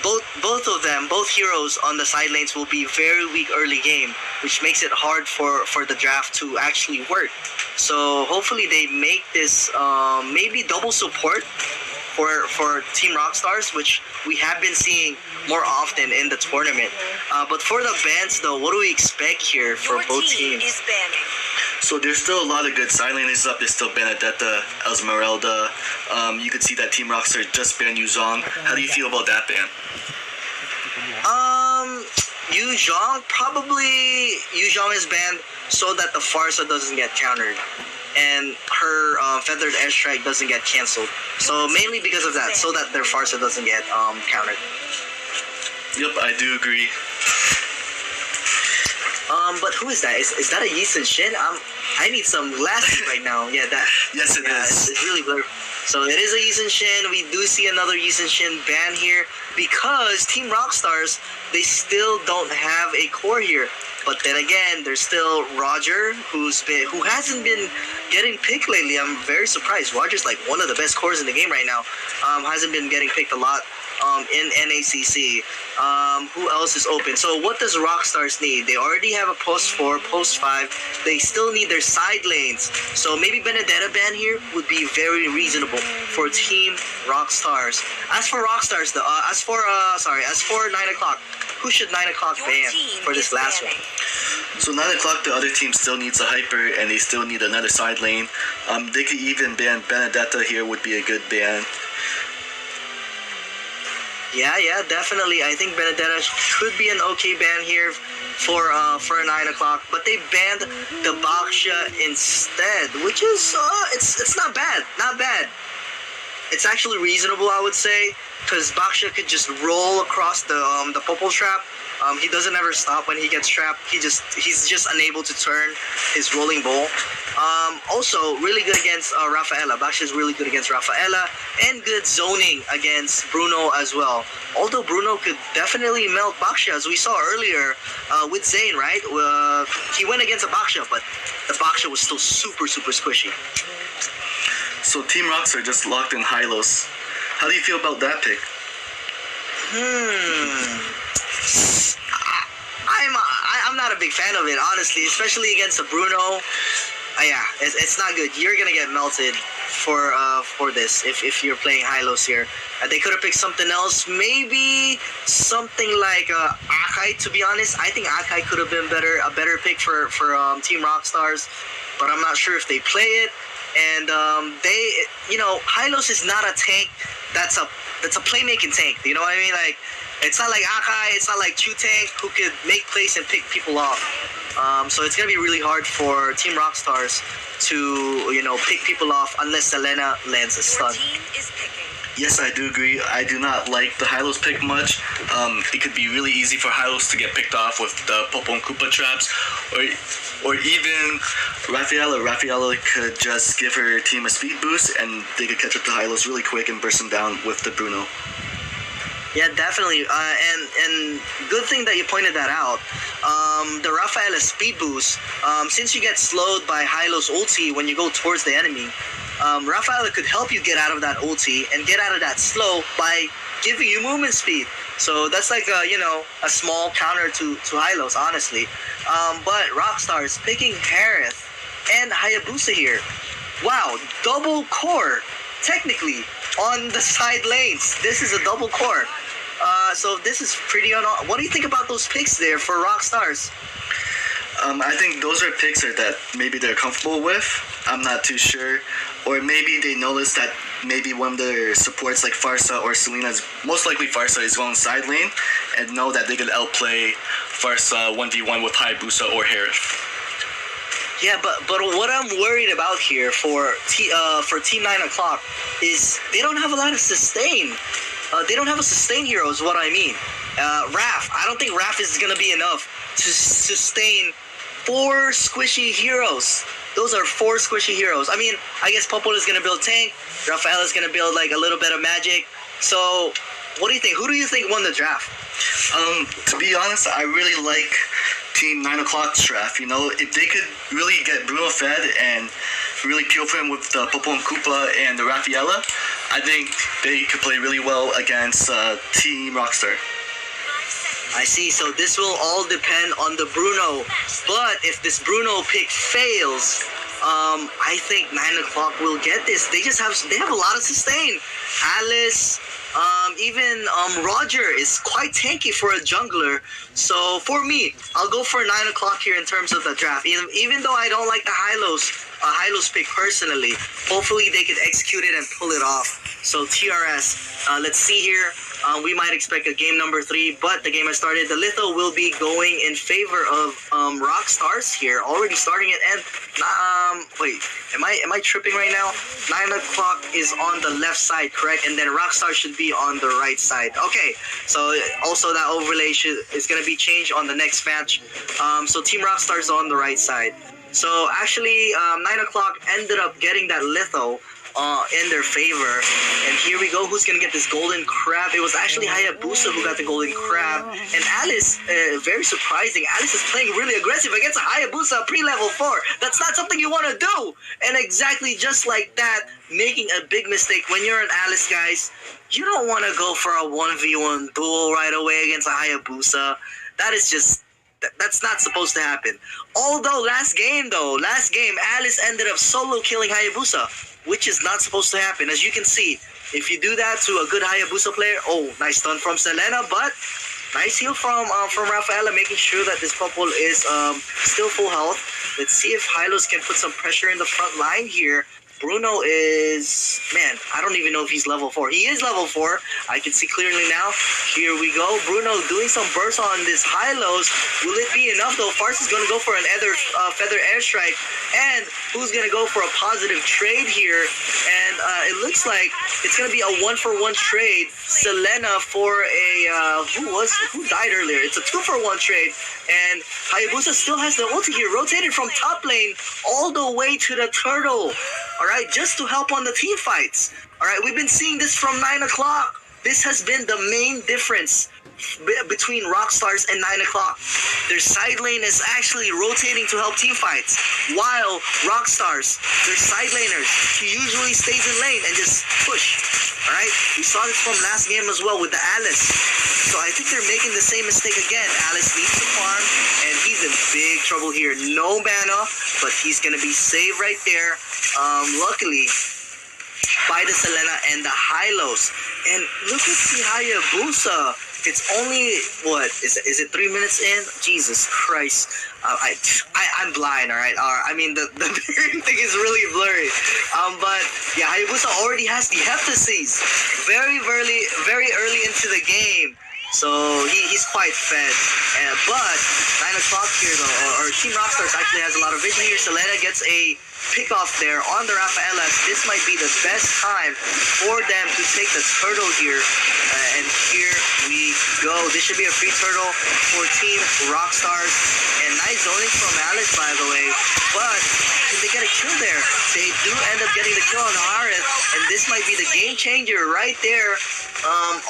both heroes on the side lanes will be very weak early game, which makes it hard for the draft to actually work. So hopefully they make this maybe double support for Team Rockstars, which we have been seeing more often in the tournament. But for the bans, though, what do we expect here for both teams? Is banning. So there's still a lot of good side laners up. There's still Benedetta, Esmeralda. You could see that Team Rockstar just banned Yuzhong. How do you feel about that ban? Yuzhong is banned so that the Farsa doesn't get countered, and her feathered airstrike doesn't get cancelled. So mainly because of that, so that their Farsa doesn't get countered. Yep, I do agree. But who is that? Is that a Yi Sun Shin? I need some glasses right now. Yeah, that. Yes, it is. It's really blurry. So it is a Yi Sun Shin. We do see another Yi Sun Shin ban here because Team Rockstars, they still don't have a core here. But then again, there's still Roger, who hasn't been getting picked lately. I'm very surprised. Roger's like one of the best cores in the game right now. Hasn't been getting picked a lot in NACC. Who else is open? So what does Rockstars need? They already have a post 4, post 5. They still need their side lanes. So maybe Benedetta ban here would be very reasonable for Team Rockstars. As for Rockstars, as for 9 o'clock, who should 9 o'clock ban for this last one? So 9 o'clock, the other team still needs a hyper, and they still need another side lane. They could even ban Benedetta here, would be a good ban. Yeah, definitely. I think Benedetta could be an okay ban here for 9 o'clock, but they banned the Baksha instead, which is it's not bad, It's actually reasonable, I would say, because Baksha could just roll across the Popol trap. He doesn't ever stop when he gets trapped. He's just unable to turn his rolling ball. Also, really good against Rafaela. Baksha is really good against Rafaela, and good zoning against Bruno as well. Although Bruno could definitely melt Baksha, as we saw earlier with Zane, right? He went against a Baksha, but the Baksha was still super squishy. So Team Rockstar just locked in Hylos. How do you feel about that pick? I'm not a big fan of it, honestly, especially against a Bruno. Yeah, it's not good. You're gonna get melted for this if you're playing Hylos here. They could have picked something else, maybe something like Akai. To be honest, I think Akai could have been a better pick for Team Rockstars, but I'm not sure if they play it. And Hylos is not a tank that's a playmaking tank. You know what I mean? Like, it's not like Akai, it's not like Chu Tank, who could make plays and pick people off. So it's gonna be really hard for Team Rockstars to pick people off unless Selena lands a stun. Yes, I do agree. I do not like the Hylos pick much. It could be really easy for Hylos to get picked off with the Popo and Koopa traps, or even Rafaela. Rafaela could just give her team a speed boost, and they could catch up to Hylos really quick and burst them down with the Bruno. Yeah, definitely. And good thing that you pointed that out. The Rafaela speed boost, since you get slowed by Hylos ulti when you go towards the enemy, Rafaela could help you get out of that ulti and get out of that slow by giving you movement speed. So that's like a small counter to Hylos, honestly. But Rockstar is picking Harith and Hayabusa here. Wow, double core, technically, on the side lanes. This is a double core. So this is pretty what do you think about those picks there for Rockstars? I think those are picks that maybe they're comfortable with. I'm not too sure. Or maybe they noticed that maybe one of their supports like Farsa or Selena's, most likely Farsa, is going side lane, and know that they could outplay Farsa 1v1 with Hayabusa or Harith. Yeah, but what I'm worried about here for Team 9 o'clock is they don't have a lot of sustain. They don't have a sustain hero is what I mean. Raph, I don't think Raph is going to be enough to sustain 4 squishy heroes. Those are 4 squishy heroes. I mean, I guess Popol is going to build tank. Rafael is going to build like a little bit of magic. So, what do you think? Who do you think won the draft? To be honest, I really like Team 9 o'clock's draft. If they could really get Bruno fed and really peel for him with the Popo and Koopa and the Rafaela, I think they could play really well against Team Rockstar. I see. So this will all depend on the Bruno. But if this Bruno pick fails, I think 9 o'clock will get this. They have a lot of sustain. Alice, even Roger is quite tanky for a jungler. So for me, I'll go for 9 o'clock here in terms of the draft. Even though I don't like the Hylos pick personally, hopefully they could execute it and pull it off. So TRS, let's see here. We might expect a game number 3, but the game has started. The Litho will be going in favor of Rockstars here, already starting it. And wait, am I tripping right now? 9 o'clock is on the left side, correct? And then Rockstar should be on the right side. Okay, so also that overlay is going to be changed on the next match. So Team Rockstar is on the right side. So actually, 9 o'clock ended up getting that Litho in their favor. And here we go. Who's going to get this golden crab? It was actually Hayabusa who got the golden crab. And Alice, very surprising. Alice is playing really aggressive against a Hayabusa pre-level 4. That's not something you want to do. And exactly just like that, making a big mistake. When you're an Alice, guys, you don't want to go for a 1v1 duel right away against a Hayabusa. That is just... That's not supposed to happen. Although last game, Alice ended up solo killing Hayabusa, which is not supposed to happen. As you can see, if you do that to a good Hayabusa player, oh, nice stun from Selena, but nice heal from Rafaela, making sure that this couple is still full health. Let's see if Hylos can put some pressure in the front line here. Bruno is, man, I don't even know if he's level 4. He is level 4. I can see clearly now. Here we go. Bruno doing some bursts on this Hylos. Will it be enough though? Farce is going to go for an feather airstrike. And who's going to go for a positive trade here? And it looks like it's going to be a 1-for-1 trade. Selena for a, who died earlier? It's a 2-for-1 trade. And Hayabusa still has the ulti here, rotated from top lane all the way to the turtle. Alright, just to help on the team fights. Alright, we've been seeing this from 9 o'clock. This has been the main difference between Rockstars and 9 o'clock. Their side lane is actually rotating to help team fights, while Rockstars, their side laners, he usually stays in lane and just push. Alright, we saw this from last game as well with the Alice. So I think they're making the same mistake again. Alice needs to farm, and he's in big trouble here. No mana, but he's gonna be saved right there. Luckily, by the Selena and the Hylos. And look at the Hayabusa. It's only, what, is it 3 minutes in? Jesus Christ. I'm blind, alright? I mean, the thing is really blurry. But, yeah, Hayabusa already has the Heptases very early into the game. So, he's quite fed. But, 9 o'clock here, though, or Team Rockstars actually has a lot of vision here. Selena gets a pick off there on the Rafaelas. This might be the best time for them to take the turtle here. And here we go. This should be a free turtle for Team Rockstars. And nice zoning from Alice, by the way. But can they get a kill there? They do end up getting the kill on Harith. And this might be the game changer right there.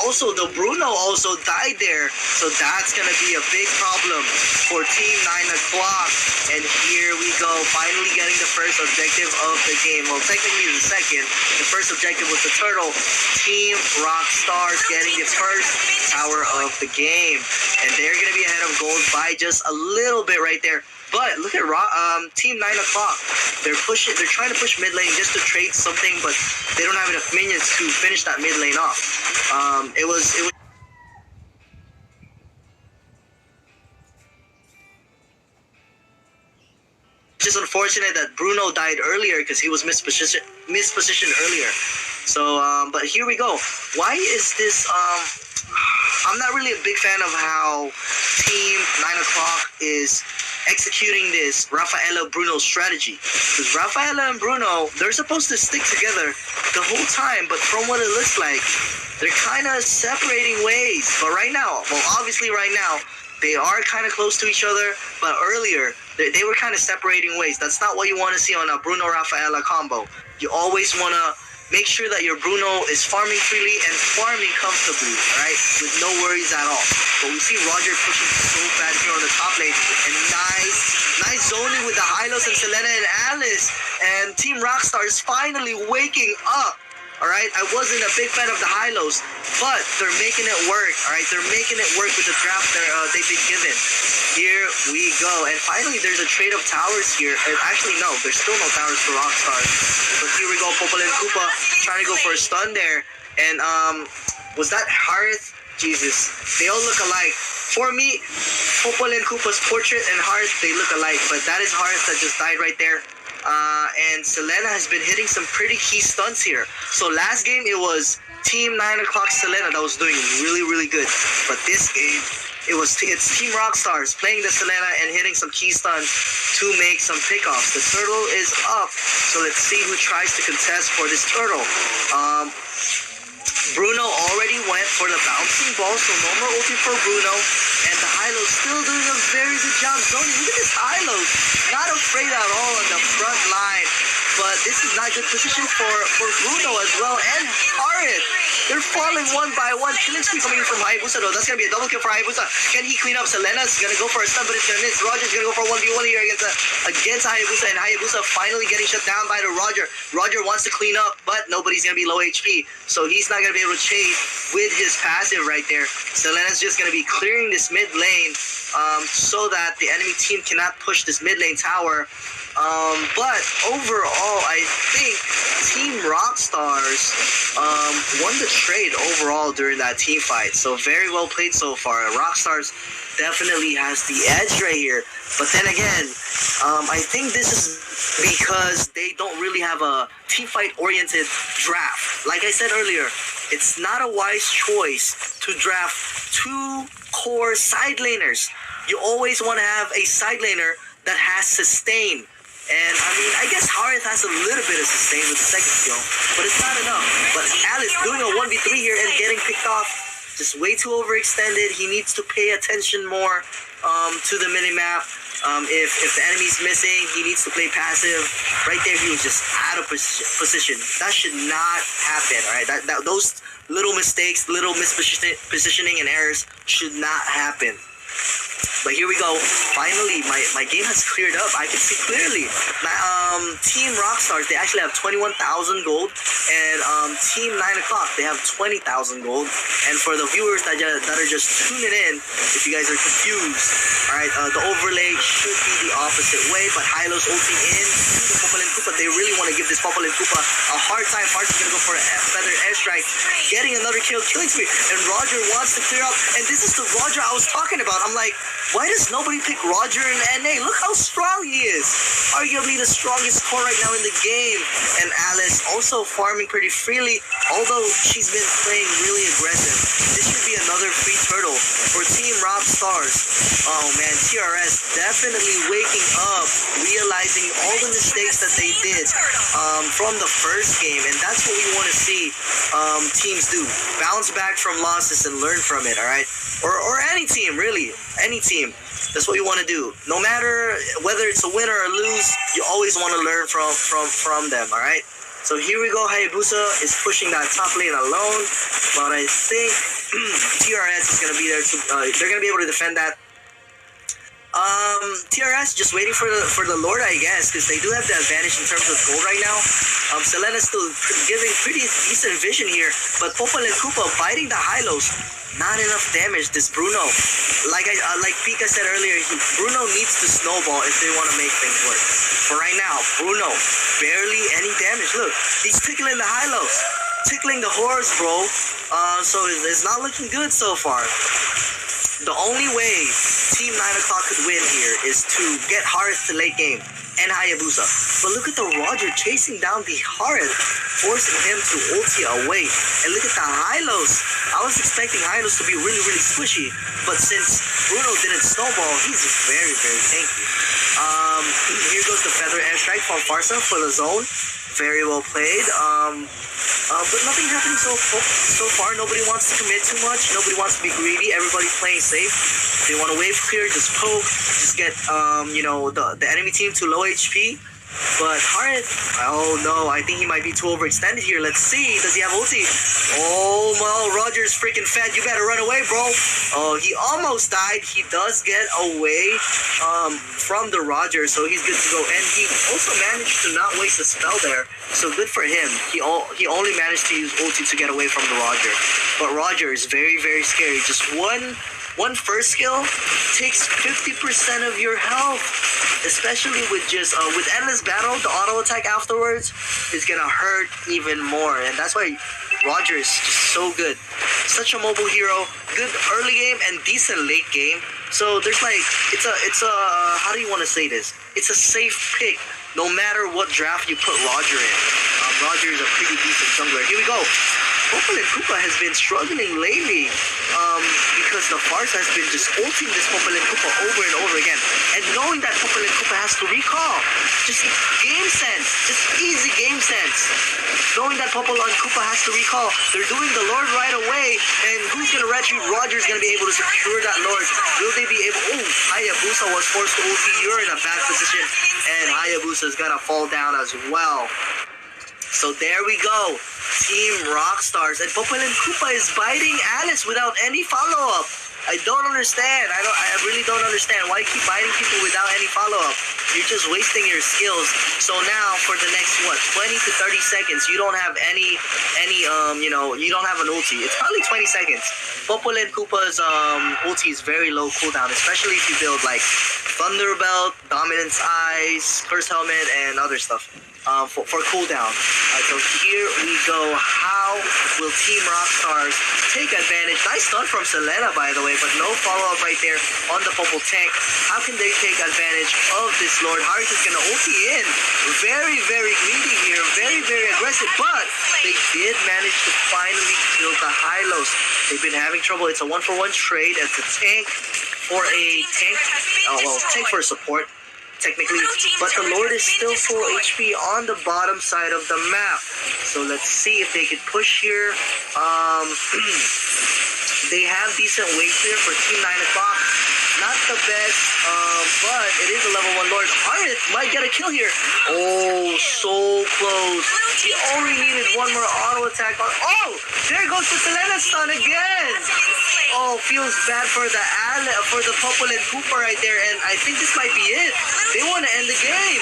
Also, the Bruno also died there. So that's going to be a big problem for Team 9 o'clock. And here we go. Finally getting the first objective of the game. Well, technically the second. The first objective was the turtle. Team Rockstars getting the first tower of the game. And they're going to be ahead of gold by just a little bit right there. But look at Team 9 o'clock. They're trying to push mid lane just to trade something, but they don't have enough minions to finish that mid lane off. It was just unfortunate that Bruno died earlier because he was mispositioned earlier. So, but here we go. Why is this? I'm not really a big fan of how Team 9 o'clock is executing this Rafaela Bruno strategy. Because Rafaela and Bruno, they're supposed to stick together the whole time, but from what it looks like, they're kind of separating ways. But right now, well, obviously right now, they are kind of close to each other, but earlier, they were kind of separating ways. That's not what you want to see on a Bruno-Rafaela combo. You always want to make sure that your Bruno is farming freely and farming comfortably, right? With no worries at all. But we see Roger pushing so bad here on the top lane. And nice zoning with the Hylos and Selena and Alice. And Team Rockstar is finally waking up. Alright, I wasn't a big fan of the high-lows, but they're making it work. Alright, they're making it work with the draft they've been given. Here we go. And finally, there's a trade of towers here. Actually, no, there's still no towers for Rockstar. But here we go, Popol and Koopa trying to go for a stun there. And, was that Hearth? Jesus, they all look alike. For me, Popol and Koopa's portrait and Hearth, they look alike. But that is Hearth that just died right there. And Selena has been hitting some pretty key stunts here. So last game, it was Team 9 o'clock Selena that was doing really, really good. But this game, it's Team Rockstars playing the Selena and hitting some key stunts to make some pickoffs. The turtle is up. So let's see who tries to contest for this turtle. Bruno already went for the bouncing ball, so no more ulti for Bruno. And the Hilo still doing a very good job zoning. Look at this Hilo. Not afraid at all on the front line. But this is not good position for Bruno as well. And Harit. They're falling one by one. Killing spree coming in from Hayabusa though. That's going to be a double kill for Hayabusa. Can he clean up? Selena's going to go for a stun, but it's going to miss. Roger's going to go for a 1v1 here against Hayabusa. And Hayabusa finally getting shut down by the Roger. Roger wants to clean up, but nobody's going to be low HP. So he's not going to be able to chase with his passive right there. Selena's just going to be clearing this mid lane so that the enemy team cannot push this mid lane tower. But overall, I think Team Rockstars won the trade overall during that team fight. So very well played so far. Rockstars definitely has the edge right here. But then again, I think this is because they don't really have a team fight oriented draft. Like I said earlier, it's not a wise choice to draft two core side laners. You always want to have a side laner that has sustain. And, I mean, I guess Harith has a little bit of sustain with the second skill, but it's not enough. But Alice doing a 1v3 here and getting picked off, just way too overextended. He needs to pay attention more to the minimap. If the enemy's missing, he needs to play passive. Right there, he was just out of position. That should not happen, all right? Those little mistakes, little mispositioning and errors should not happen. But here we go. Finally, my game has cleared up. I can see clearly. Team Rockstars, they actually have 21,000 gold. And Team 9 o'clock, they have 20,000 gold. And for the viewers that are just tuning in, if you guys are confused, alright, the overlay should be the opposite way. But Hylo's ulting in to the Popol and Koopa. They really want to give this Popol and Koopa a hard time. Heart's going to go for a feather airstrike. Getting another kill, killing spree. And Roger wants to clear up. And this is the Roger I was talking about. I'm like, why does nobody pick Roger in NA? Look how strong he is. Arguably the strongest core right now in the game. And Alice also farming pretty freely, although she's been playing really aggressive. This should be another free turtle for Team Rockstars. Oh man, TRS definitely waking up, realizing all the mistakes that they did from the first game. And that's what we want to see teams do. Bounce back from losses and learn from it, alright? Or any team, really. Any team. That's what you want to do. No matter whether it's a win or a lose, you always want to learn from them, alright? So here we go. Hayabusa is pushing that top lane alone. But I think TRS is going to be there to... they're going to be able to defend that. TRS just waiting for the Lord, I guess, because they do have the advantage in terms of gold right now. Selena's still giving pretty decent vision here, but Popol and Koopa biting the high-lows. Not enough damage. This Bruno, like Pika said earlier, Bruno needs to snowball if they want to make things work. For right now, Bruno barely any damage. Look, he's tickling the high-lows, tickling the horse, bro. So it's not looking good so far. The only way Team 9 o'clock could win here is to get Harith to late game and Hayabusa. But look at the Roger chasing down the Harith, forcing him to ulti away. And look at the Hylos. I was expecting Hylos to be really, really squishy, but since Bruno didn't snowball, he's very, very tanky. Here goes the feather airstrike from Farsa for the zone. Very well played. But nothing happening so far. Nobody wants to commit too much. Nobody wants to be greedy. Everybody's playing safe. They want to wave clear, just poke, just get the enemy team to low HP. But Heart, oh no, I think he might be too overextended here. Let's see. Does he have ulti? Oh, well, Roger's freaking fed. You better run away, bro. Oh, he almost died. He does get away from the Roger, so he's good to go. And he also managed to not waste a spell there. So good for him. He only managed to use ulti to get away from the Roger. But Roger is very, very scary. Just one first skill takes 50% of your health, especially with just with endless battle. The auto attack afterwards is gonna hurt even more, and that's why Roger is just so good. Such a mobile hero, good early game and decent late game. So there's like it's a how do you want to say this? It's a safe pick no matter what draft you put Roger in. Roger is a pretty decent jungler. Here we go. Popol and Koopa has been struggling lately because the Farce has been just ulting this Popol and Koopa over and over again. And knowing that Popol and Koopa has to recall, just game sense, just easy game sense. Knowing that Popol and Koopa has to recall, they're doing the Lord right away, and who's going to retreat? Roger's going to be able to secure that Lord. Will they be able? Oh, Hayabusa was forced to ulti. You're in a bad position, and Hayabusa's going to fall down as well. So there we go. Team Rockstars. And Popol and Koopa is biting Alice without any follow-up. I don't understand. I really don't understand why you keep biting people without any follow-up. You're just wasting your skills. So now for the next 20 to 30 seconds, you don't have any you don't have an ulti. It's probably 20 seconds. Popol and Koopa's ulti is very low cooldown, especially if you build like Thunderbelt, Dominance Eyes, Curse Helmet, and other stuff. For cooldown. So here we go. How will Team Rockstars take advantage? Nice stun from Selena, by the way, but no follow-up right there on the Popol tank. How can they take advantage of this Lord? Harit is going to ulti in. Very, very greedy here. Very, very aggressive, but they did manage to finally kill the Hylos. They've been having trouble. It's a 1-for-1 trade. It's a tank for a tank. Tank for a support, technically, but the Lord is still full HP on the bottom side of the map. So let's see if they could push here. They have decent weight here for Team 9 o'clock. Not the best, but it is a level 1 Lord. Harith might get a kill here. Oh, so close. He only needed one more auto attack. Oh, there goes the Selena stun again. Oh, feels bad for the Popol and Koopa right there, and I think this might be it. They want to end the game.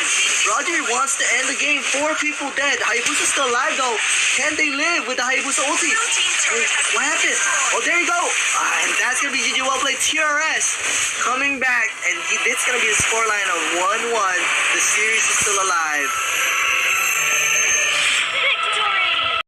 Roger wants to end the game. 4 people dead. Hayabusa's still alive though. Can they live with the Hayabusa ulti? What happened? Oh, there you go. And that's gonna be GG. Well played. TRS coming back, and it's gonna be the scoreline of 1-1. The series is still alive.